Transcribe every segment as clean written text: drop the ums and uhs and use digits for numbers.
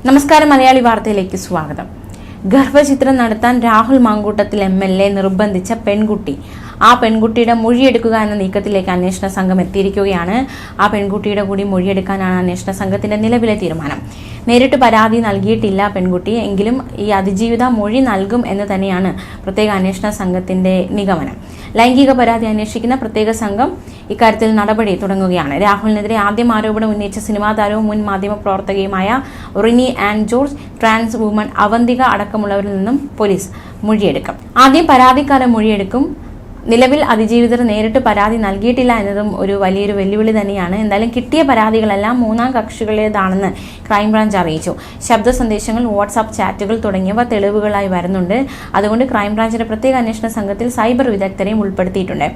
നമസ്കാരം, മലയാളി വാർത്തയിലേക്ക് സ്വാഗതം. ഗർഭചിത്രം നടത്താൻ രാഹുൽ മാങ്കൂട്ടത്തിൽ MLA നിർബന്ധിച്ച പെൺകുട്ടി, ആ പെൺകുട്ടിയുടെ മൊഴിയെടുക്കുക എന്ന നീക്കത്തിലേക്ക് അന്വേഷണ സംഘം എത്തിയിരിക്കുകയാണ്. ആ പെൺകുട്ടിയുടെ കൂടി മൊഴിയെടുക്കാനാണ് അന്വേഷണ സംഘത്തിന്റെ നിലവിലെ തീരുമാനം. നേരിട്ട് പരാതി നൽകിയിട്ടില്ല പെൺകുട്ടി, എങ്കിലും ഈ അതിജീവിത മൊഴി നൽകും എന്ന് തന്നെയാണ് പ്രത്യേക അന്വേഷണ സംഘത്തിന്റെ നിഗമനം. ലൈംഗിക പരാതി അന്വേഷിക്കുന്ന പ്രത്യേക സംഘം ഇക്കാര്യത്തിൽ നടപടി തുടങ്ങുകയാണ്. രാഹുലിനെതിരെ ആദ്യം ആരോപണം ഉന്നയിച്ച സിനിമാ താരവും മുൻ മാധ്യമ പ്രവർത്തകയുമായ റിനി ആൻ ജോർജ്, ട്രാൻസ് വുമൺ അവന്തിക അടക്കമുള്ളവരിൽ നിന്നും പോലീസ് മൊഴിയെടുക്കും. ആദ്യം പരാതിക്കാരെ മൊഴിയെടുക്കും. നിലവിൽ അതിജീവിതർ നേരിട്ട് പരാതി നൽകിയിട്ടില്ല എന്നതും ഒരു വലിയൊരു വെല്ലുവിളി തന്നെയാണ്. എന്തായാലും കിട്ടിയ പരാതികളെല്ലാം മൂന്നാം കക്ഷികളുടേതാണെന്ന് ക്രൈംബ്രാഞ്ച് അറിയിച്ചു. ശബ്ദ സന്ദേശങ്ങൾ, വാട്സാപ്പ് ചാറ്റുകൾ തുടങ്ങിയവ തെളിവുകളായി വരുന്നുണ്ട്. അതുകൊണ്ട് ക്രൈംബ്രാഞ്ചിന്റെ പ്രത്യേക അന്വേഷണ സംഘത്തിൽ സൈബർ വിദഗ്ധരെയും ഉൾപ്പെടുത്തിയിട്ടുണ്ട്.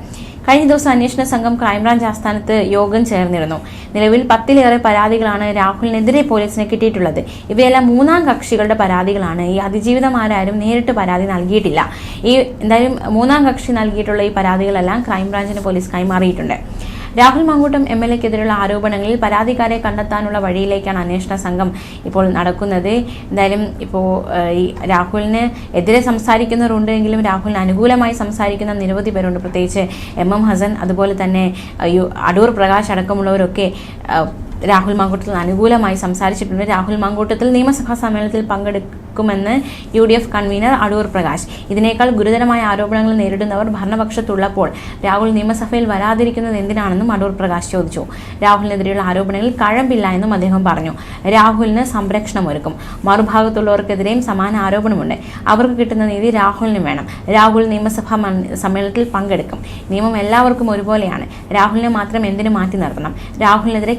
കഴിഞ്ഞ ദിവസം അന്വേഷണ സംഘം ക്രൈംബ്രാഞ്ച് ആസ്ഥാനത്ത് യോഗം ചേർന്നിരുന്നു. നിലവിൽ 10ലേറെ പരാതികളാണ് രാഹുലിനെതിരെ പോലീസിന് കിട്ടിയിട്ടുള്ളത്. ഇവയെല്ലാം മൂന്നാം കക്ഷികളുടെ പരാതികളാണ്. ഈ അതിജീവിതമാരും നേരിട്ട് പരാതി നൽകിയിട്ടില്ല. എന്തായാലും മൂന്നാം കക്ഷി നൽകിയിട്ടുള്ള ഈ പരാതികളെല്ലാം ക്രൈംബ്രാഞ്ചിന് പോലീസ് കൈമാറിയിട്ടുണ്ട്. രാഹുൽ മാങ്കൂട്ടം MLAക്കെതിരെയുള്ള ആരോപണങ്ങളിൽ പരാതിക്കാരെ കണ്ടെത്താനുള്ള വഴിയിലേക്കാണ് അന്വേഷണ സംഘം ഇപ്പോൾ നടക്കുന്നത്. എന്തായാലും ഇപ്പോൾ ഈ രാഹുലിന് എതിരെ സംസാരിക്കുന്നവരുണ്ടെങ്കിലും രാഹുലിന് അനുകൂലമായി സംസാരിക്കുന്ന നിരവധി പേരുണ്ട്. പ്രത്യേകിച്ച് MM ഹസൻ, അതുപോലെ തന്നെ അടൂർ പ്രകാശ് അടക്കമുള്ളവരൊക്കെ രാഹുൽ മാങ്കൂട്ടത്തിൽ അനുകൂലമായി സംസാരിച്ചിട്ടുണ്ട്. രാഹുൽ മാങ്കൂട്ടത്തിൽ നിയമസഭാ സമ്മേളനത്തിൽ പങ്കെടുക്കുമെന്ന് UDF കൺവീനർ അടൂർ പ്രകാശ്. ഇതിനേക്കാൾ ഗുരുതരമായ ആരോപണങ്ങൾ നേരിടുന്നവർ ഭരണപക്ഷത്തുള്ളപ്പോൾ രാഹുൽ നിയമസഭയിൽ വരാതിരിക്കുന്നത് എന്തിനാണെന്നും അടൂർ പ്രകാശ് ചോദിച്ചു. രാഹുലിനെതിരെയുള്ള ആരോപണങ്ങളിൽ കഴമ്പില്ല എന്നും അദ്ദേഹം പറഞ്ഞു. രാഹുലിന് സംരക്ഷണം ഒരുക്കും. മറുഭാഗത്തുള്ളവർക്കെതിരെയും സമാന ആരോപണമുണ്ട്. അവർക്ക് കിട്ടുന്ന നീതി രാഹുലിന് വേണം. രാഹുൽ നിയമസഭാ സമ്മേളനത്തിൽ പങ്കെടുക്കും. നിയമം എല്ലാവർക്കും ഒരുപോലെയാണ്. രാഹുലിനെ മാത്രം എന്തിനു മാറ്റി നിർത്തണം? രാഹുലിനെതിരെ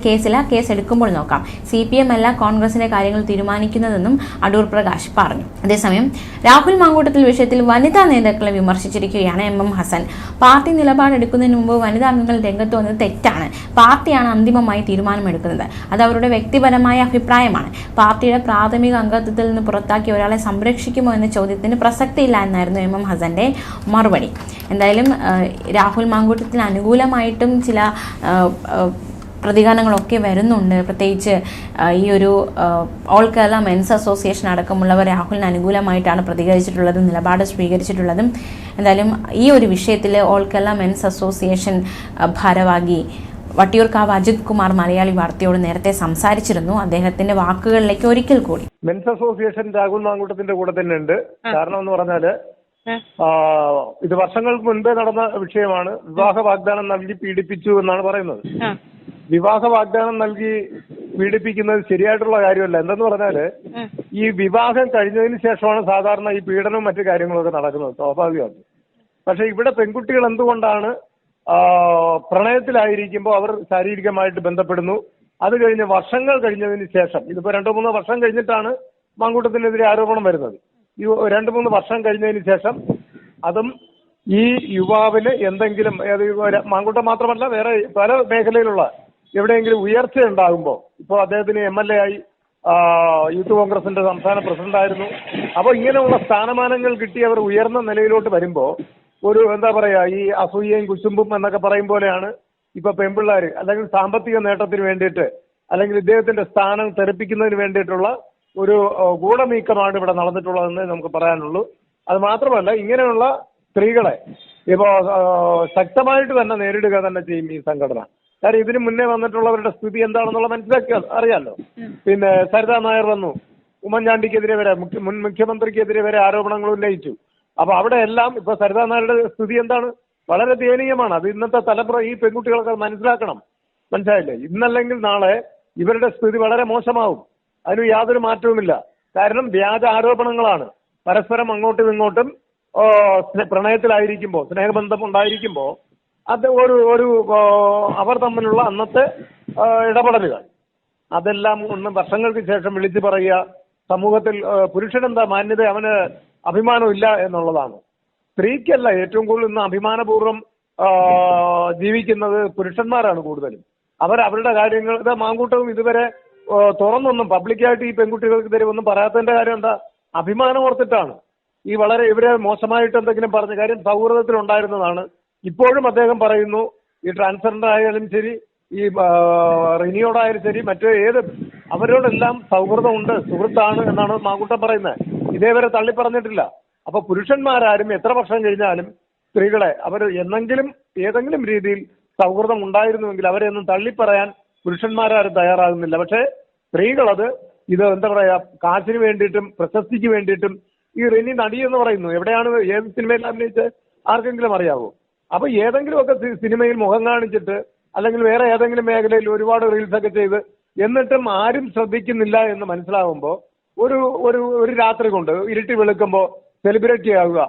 കേസ് എടുക്കുമ്പോൾ നോക്കാം. CPM അല്ല കോൺഗ്രസിന്റെ കാര്യങ്ങൾ തീരുമാനിക്കുന്നതെന്നും അടൂർ പ്രകാശ് പറഞ്ഞു. അതേസമയം രാഹുൽ മാങ്കൂട്ടത്തിൽ വിഷയത്തിൽ വനിതാ നേതാക്കളെ വിമർശിച്ചിരിക്കുകയാണ് MM ഹസൻ. പാർട്ടി നിലപാടെടുക്കുന്നതിന് മുമ്പ് വനിതാ അംഗങ്ങൾ രംഗത്ത് വന്നത് തെറ്റാണ്. പാർട്ടിയാണ് അന്തിമമായി തീരുമാനമെടുക്കുന്നത്. അത് അവരുടെ വ്യക്തിപരമായ അഭിപ്രായമാണ്. പാർട്ടിയുടെ പ്രാഥമിക അംഗത്വത്തിൽ നിന്ന് പുറത്താക്കി ഒരാളെ സംരക്ഷിക്കുമോ എന്ന ചോദ്യത്തിന് പ്രസക്തിയില്ല എന്നായിരുന്നു MM ഹസന്റെ മറുപടി. എന്തായാലും രാഹുൽ മാങ്കൂട്ടത്തിന് അനുകൂലമായിട്ടും ചില പ്രതികരണങ്ങളൊക്കെ വരുന്നുണ്ട്. പ്രത്യേകിച്ച് ഈ ഒരു ഓൾ കേരള മെൻസ് അസോസിയേഷൻ അടക്കമുള്ളവർ രാഹുലിന് അനുകൂലമായിട്ടാണ് പ്രതികരിച്ചിട്ടുള്ളതും നിലപാട് സ്വീകരിച്ചിട്ടുള്ളതും. എന്തായാലും ഈ ഒരു വിഷയത്തിൽ ഓൾ കേരള മെൻസ് അസോസിയേഷൻ ഭാരവാഹി വട്ടിയൂർക്കാവ് അജിത് കുമാർ മലയാളി വാർത്തയോട് നേരത്തെ സംസാരിച്ചിരുന്നു. അദ്ദേഹത്തിന്റെ വാക്കുകളിലേക്ക് ഒരിക്കൽ കൂടി. മെൻസ് അസോസിയേഷൻ രാഹുൽ മാങ്കൂട്ടത്തിന്റെ കൂടെ തന്നെ ഉണ്ട്. കാരണം എന്ന് പറഞ്ഞാല് ഇത് വർഷങ്ങൾക്ക് മുൻപേ നടന്ന വിഷയമാണ്. വിവാഹ വാഗ്ദാനം നൽകി പീഡിപ്പിച്ചു എന്നാണ് പറയുന്നത്. വിവാഹ വാഗ്ദാനം നൽകി പീഡിപ്പിക്കുന്നത് ശരിയായിട്ടുള്ള കാര്യമല്ല. എന്തെന്ന് പറഞ്ഞാല് ഈ വിവാഹം കഴിഞ്ഞതിന് ശേഷമാണ് സാധാരണ ഈ പീഡനവും മറ്റു കാര്യങ്ങളൊക്കെ നടക്കുന്നത്, സ്വാഭാവികമാണ്. പക്ഷെ ഇവിടെ പെൺകുട്ടികൾ എന്തുകൊണ്ടാണ് പ്രണയത്തിലായിരിക്കുമ്പോൾ അവർ ശാരീരികമായിട്ട് ബന്ധപ്പെടുന്നു. അത് കഴിഞ്ഞ് വർഷങ്ങൾ കഴിഞ്ഞതിന് ശേഷം, ഇതിപ്പോ 2-3 വർഷം കഴിഞ്ഞിട്ടാണ് മാങ്കൂട്ടത്തിനെതിരെ ആരോപണം വരുന്നത്. ഈ 2-3 വർഷം കഴിഞ്ഞതിന് ശേഷം അതും ഈ യുവാവിന് എന്തെങ്കിലും, മാങ്കൂട്ടം മാത്രമല്ല വേറെ പല മേഖലയിലുള്ള എവിടെയെങ്കിലും ഉയർച്ച ഉണ്ടാകുമ്പോൾ, ഇപ്പോൾ അദ്ദേഹത്തിന് MLA ആയി, യൂത്ത് കോൺഗ്രസിന്റെ സംസ്ഥാന പ്രസിഡന്റായിരുന്നു. അപ്പോൾ ഇങ്ങനെയുള്ള സ്ഥാനമാനങ്ങൾ കിട്ടി അവർ ഉയർന്ന നിലയിലോട്ട് വരുമ്പോൾ ഒരു എന്താ പറയാ, ഈ അസൂയയും കുശുമ്പും എന്നൊക്കെ പറയും പോലെയാണ് ഇപ്പൊ പെൺപിള്ളേർ അല്ലെങ്കിൽ സാമ്പത്തിക നേട്ടത്തിന് വേണ്ടിയിട്ട് അല്ലെങ്കിൽ ഇദ്ദേഹത്തിന്റെ സ്ഥാനം തെറിപ്പിക്കുന്നതിന് വേണ്ടിയിട്ടുള്ള ഒരു ഗൂഢനീക്കമാണ് ഇവിടെ നടന്നിട്ടുള്ളതെന്ന് നമുക്ക് പറയാനുള്ളൂ. അത് മാത്രമല്ല, ഇങ്ങനെയുള്ള സ്ത്രീകളെ ഇപ്പോ ശക്തമായിട്ട് തന്നെ നേരിടുക തന്നെ ചെയ്യും ഈ സംഘടന. കാര്യം ഇതിന് മുന്നേ വന്നിട്ടുള്ളവരുടെ സ്ഥിതി എന്താണെന്നുള്ള മനസ്സിലാക്കി അറിയാമല്ലോ. പിന്നെ സരിതാ നായർ വന്നു, ഉമ്മൻചാണ്ടിക്കെതിരെ വരെ, മുൻ മുഖ്യമന്ത്രിക്കെതിരെ വരെ ആരോപണങ്ങൾ ഉന്നയിച്ചു. അപ്പൊ അവിടെ എല്ലാം ഇപ്പൊ സരിതാ നായരുടെ സ്ഥിതി എന്താണ്? വളരെ ദയനീയമാണ്. അത് ഇന്നത്തെ തലമുറ, ഈ പെൺകുട്ടികളൊക്കെ മനസ്സിലാക്കണം. മനസ്സിലായില്ലേ? ഇന്നല്ലെങ്കിൽ നാളെ ഇവരുടെ സ്ഥിതി വളരെ മോശമാവും. അതിന് യാതൊരു മാറ്റവുമില്ല. കാരണം വ്യാജ ആരോപണങ്ങളാണ്. പരസ്പരം അങ്ങോട്ടും ഇങ്ങോട്ടും പ്രണയത്തിലായിരിക്കുമ്പോൾ, സ്നേഹബന്ധം ഉണ്ടായിരിക്കുമ്പോൾ അത് ഒരു അവർ തമ്മിലുള്ള അന്നത്തെ ഇടപെടലുകൾ അതെല്ലാം ഒന്ന് വർഷങ്ങൾക്ക് ശേഷം വിളിച്ചു പറയുക. സമൂഹത്തിൽ പുരുഷനെന്താ മാന്യത, അവന് അഭിമാനമില്ല എന്നുള്ളതാണ്. സ്ത്രീക്കല്ല ഏറ്റവും കൂടുതൽ ഇന്ന് അഭിമാനപൂർവ്വം ജീവിക്കുന്നത് പുരുഷന്മാരാണ് കൂടുതലും. അവരുടെ കാര്യങ്ങൾ, മാങ്കൂട്ടവും ഇതുവരെ തുറന്നൊന്നും പബ്ലിക്കായിട്ട് ഈ പെൺകുട്ടികൾക്കെതിരെ ഒന്നും പറയാത്തതിന്റെ കാര്യം എന്താ? അഭിമാനം ഓർത്തിട്ടാണ്. ഈ വളരെ ഇവരെ മോശമായിട്ട് എന്തെങ്കിലും പറഞ്ഞ കാര്യം സൗഹൃദത്തിലുണ്ടായിരുന്നതാണ്. ഇപ്പോഴും അദ്ദേഹം പറയുന്നു, ഈ ട്രാൻസ്ജെൻഡർ ആയാലും ശരി, ഈ റിനിയോടായാലും ശരി മറ്റേ ഏത് അവരോടെല്ലാം സൗഹൃദമുണ്ട്, സുഹൃത്താണ് എന്നാണ് മാങ്കൂട്ടം പറയുന്നത്. ഇതേവരെ തള്ളി പറഞ്ഞിട്ടില്ല. അപ്പൊ പുരുഷന്മാരാരും എത്ര വർഷം കഴിഞ്ഞാലും സ്ത്രീകളെ അവർ ഏതെങ്കിലും രീതിയിൽ സൗഹൃദം ഉണ്ടായിരുന്നുവെങ്കിൽ അവരെയൊന്നും തള്ളിപ്പറയാൻ പുരുഷന്മാരാരും തയ്യാറാകുന്നില്ല. പക്ഷേ സ്ത്രീകളത് ഇത് എന്താ പറയാ, കാശിന് വേണ്ടിയിട്ടും പ്രശസ്തിക്ക് വേണ്ടിയിട്ടും ഈ റിനി നടി എന്ന് പറയുന്നു. എവിടെയാണ്, ഏത് സിനിമയിൽ അഭിനയിച്ച് ആർക്കെങ്കിലും അറിയാവോ? അപ്പൊ ഏതെങ്കിലുമൊക്കെ സിനിമയിൽ മുഖം കാണിച്ചിട്ട് അല്ലെങ്കിൽ വേറെ ഏതെങ്കിലും മേഖലയിൽ ഒരുപാട് റീൽസ് ഒക്കെ ചെയ്ത് എന്നിട്ടും ആരും ശ്രദ്ധിക്കുന്നില്ല എന്ന് മനസ്സിലാവുമ്പോൾ ഒരു രാത്രി കൊണ്ട് ഇരുട്ടി വെളുക്കുമ്പോൾ സെലിബ്രിറ്റി ആവുക,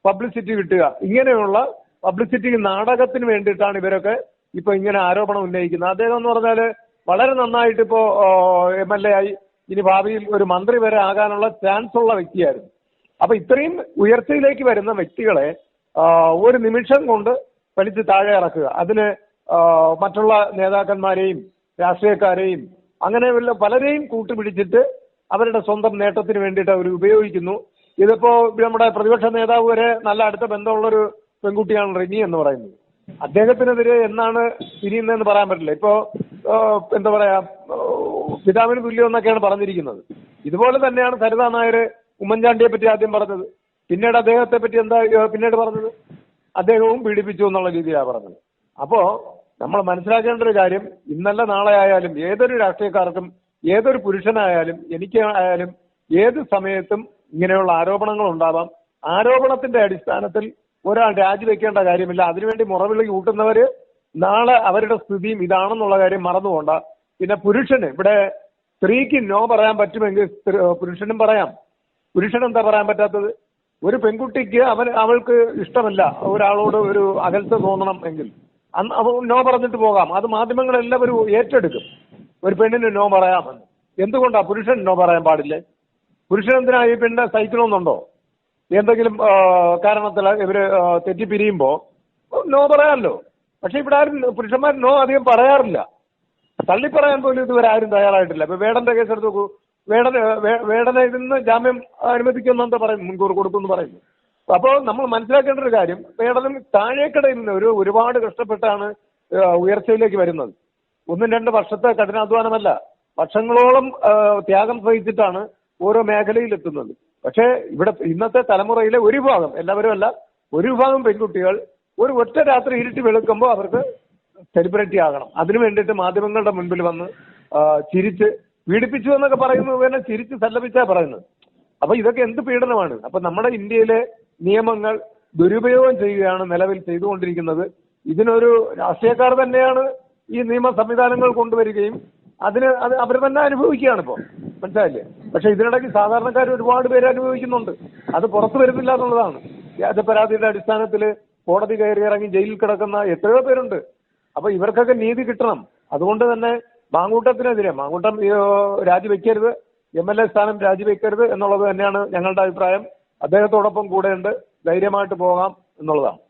പബ്ലിസിറ്റി കിട്ടുക, ഇങ്ങനെയുള്ള പബ്ലിസിറ്റി നാടകത്തിന് വേണ്ടിയിട്ടാണ് ഇവരൊക്കെ ഇപ്പൊ ഇങ്ങനെ ആരോപണം ഉന്നയിക്കുന്നത്. അദ്ദേഹം എന്ന് പറഞ്ഞാൽ വളരെ നന്നായിട്ട് ഇപ്പോ MLA ആയി, ഇനി ഭാവിയിൽ ഒരു മന്ത്രി വരെ ആകാനുള്ള ചാൻസ് ഉള്ള വ്യക്തിയായിരുന്നു. അപ്പൊ ഇത്രയും ഉയർച്ചയിലേക്ക് വരുന്ന വ്യക്തികളെ ഒരു നിമിഷം കൊണ്ട് വലിച്ച് താഴെ ഇറക്കുക, അതിന് മറ്റുള്ള നേതാക്കന്മാരെയും രാഷ്ട്രീയക്കാരെയും അങ്ങനെ പലരെയും കൂട്ടുപിടിച്ചിട്ട് അവരുടെ സ്വന്തം നേട്ടത്തിന് വേണ്ടിയിട്ട് അവർ ഉപയോഗിക്കുന്നു. ഇതിപ്പോ നമ്മുടെ പ്രതിപക്ഷ നേതാവ് വരെ നല്ല അടുത്ത ബന്ധമുള്ളൊരു പെൺകുട്ടിയാണ് റിനി എന്ന് പറയുന്നത്. അദ്ദേഹത്തിനെതിരെ എന്നാണ് തിരിയുന്നതെന്ന് പറയാൻ പറ്റില്ല. ഇപ്പോ എന്താ പറയാ, പിതാവിന് തുല്യം എന്നൊക്കെയാണ് പറഞ്ഞിരിക്കുന്നത്. ഇതുപോലെ തന്നെയാണ് സരിതാ നായർ ഉമ്മൻചാണ്ടിയെ പറ്റി ആദ്യം പറഞ്ഞത്. പിന്നീട് അദ്ദേഹത്തെ പറ്റി എന്താ പിന്നീട് പറഞ്ഞത്? അദ്ദേഹവും പീഡിപ്പിച്ചു എന്നുള്ള രീതിയിലാണ് പറഞ്ഞത്. അപ്പോ നമ്മൾ മനസ്സിലാക്കേണ്ട ഒരു കാര്യം, ഇന്നല്ല നാളെ ആയാലും ഏതൊരു രാഷ്ട്രീയക്കാർക്കും ഏതൊരു പുരുഷനായാലും എനിക്കായാലും ഏത് സമയത്തും ഇങ്ങനെയുള്ള ആരോപണങ്ങൾ ഉണ്ടാവാം. ആരോപണത്തിന്റെ അടിസ്ഥാനത്തിൽ ഒരാൾ രാജിവെക്കേണ്ട കാര്യമില്ല. അതിനുവേണ്ടി മുറവിളി കൂട്ടുന്നവര് നാളെ അവരുടെ സ്ഥിതിയും ഇതാണെന്നുള്ള കാര്യം മറന്നുപോണ്ട. പിന്നെ പുരുഷന്, ഇവിടെ സ്ത്രീക്ക് നോ പറയാൻ പറ്റുമെങ്കിൽ പുരുഷനും പറയാം. പുരുഷൻ എന്താ പറയാൻ പറ്റാത്തത്? ഒരു പെൺകുട്ടിക്ക് അവൾക്ക് ഇഷ്ടമല്ല ഒരാളോട് ഒരു അകൽച്ച തോന്നണം എങ്കിൽ നോ പറഞ്ഞിട്ട് പോകാം. അത് മാധ്യമങ്ങളെല്ലാവരും ഏറ്റെടുക്കും. ഒരു പെണ്ണിന് നോ പറയാമെന്ന്. എന്തുകൊണ്ടാ പുരുഷൻ നോ പറയാൻ പാടില്ലേ? പുരുഷൻ എന്തിനാ ഈ പെണ്ണിനെ സഹിക്കണമെന്നുണ്ടോ? എന്തെങ്കിലും കാരണത്തിൽ ഇവര് തെറ്റിപ്പിരിയുമ്പോ നോ പറയാമല്ലോ. പക്ഷെ ഇവിടെ ആരും പുരുഷന്മാർ നോ അധികം പറയാറില്ല. തള്ളിപ്പറയാൻ പോലും ഇതുവരെ ആരും തയ്യാറായിട്ടില്ല. ഇപ്പൊ വേടന്റെ കേസ് എടുത്ത് നോക്കൂ. വേടനെ ഇതിന്ന് ജാമ്യം അനുവദിക്കുമെന്നെന്താ പറയുന്നു, മുൻകൂർ കൊടുക്കുമെന്ന് പറയുന്നു. അപ്പോൾ നമ്മൾ മനസ്സിലാക്കേണ്ട ഒരു കാര്യം, വേടനും താഴേക്കടയിൽ നിന്ന് ഒരുപാട് കഷ്ടപ്പെട്ടാണ് ഉയർച്ചയിലേക്ക് വരുന്നത്. 1-2 വർഷത്തെ കഠിനാധ്വാനമല്ല, വർഷങ്ങളോളം ത്യാഗം സഹിച്ചിട്ടാണ് ഓരോ മേഖലയിൽ എത്തുന്നത്. പക്ഷേ ഇവിടെ ഇന്നത്തെ തലമുറയിലെ ഒരു വിഭാഗം, എല്ലാവരും അല്ല, ഒരു വിഭാഗം പെൺകുട്ടികൾ ഒരു ഒറ്റ രാത്രി ഇരുട്ടി വെളുക്കുമ്പോൾ അവർക്ക് സെലിബ്രിറ്റി ആകണം. അതിനു വേണ്ടിയിട്ട് മാധ്യമങ്ങളുടെ മുൻപിൽ വന്ന് ചിരിച്ച് പീഡിപ്പിച്ചു എന്നൊക്കെ പറയുന്നത് തന്നെ ചിരിച്ച് സല്ലപിച്ചാ പറയുന്നത്. അപ്പൊ ഇതൊക്കെ എന്ത് പീഡനമാണ്? അപ്പൊ നമ്മുടെ ഇന്ത്യയിലെ നിയമങ്ങൾ ദുരുപയോഗം ചെയ്യുകയാണ് നിലവിൽ ചെയ്തുകൊണ്ടിരിക്കുന്നത്. ഇതിനൊരു രാഷ്ട്രീയക്കാർ തന്നെയാണ് ഈ നിയമ സംവിധാനങ്ങൾ കൊണ്ടുവരികയും അത് അവർ തന്നെ അനുഭവിക്കുകയാണ് ഇപ്പോൾ. മനസ്സിലായില്ലേ? പക്ഷെ ഇതിനിടയ്ക്ക് സാധാരണക്കാർ ഒരുപാട് പേര് അനുഭവിക്കുന്നുണ്ട്. അത് പുറത്തു വരുന്നില്ല എന്നുള്ളതാണ്. വ്യാജപരാതിയുടെ അടിസ്ഥാനത്തിൽ കോടതി കയറി ഇറങ്ങി ജയിലിൽ കിടക്കുന്ന എത്രയോ പേരുണ്ട്. അപ്പൊ ഇവർക്കൊക്കെ നീതി കിട്ടണം. അതുകൊണ്ട് തന്നെ മാങ്കൂട്ടത്തിനെതിരെ, മാങ്കൂട്ടം രാജിവെക്കരുത്, MLA സ്ഥാനം രാജിവെക്കരുത് എന്നുള്ളത് തന്നെയാണ് ഞങ്ങളുടെ അഭിപ്രായം. അദ്ദേഹത്തോടൊപ്പം കൂടെയുണ്ട്, ധൈര്യമായിട്ട് പോകാം എന്നുള്ളതാണ്.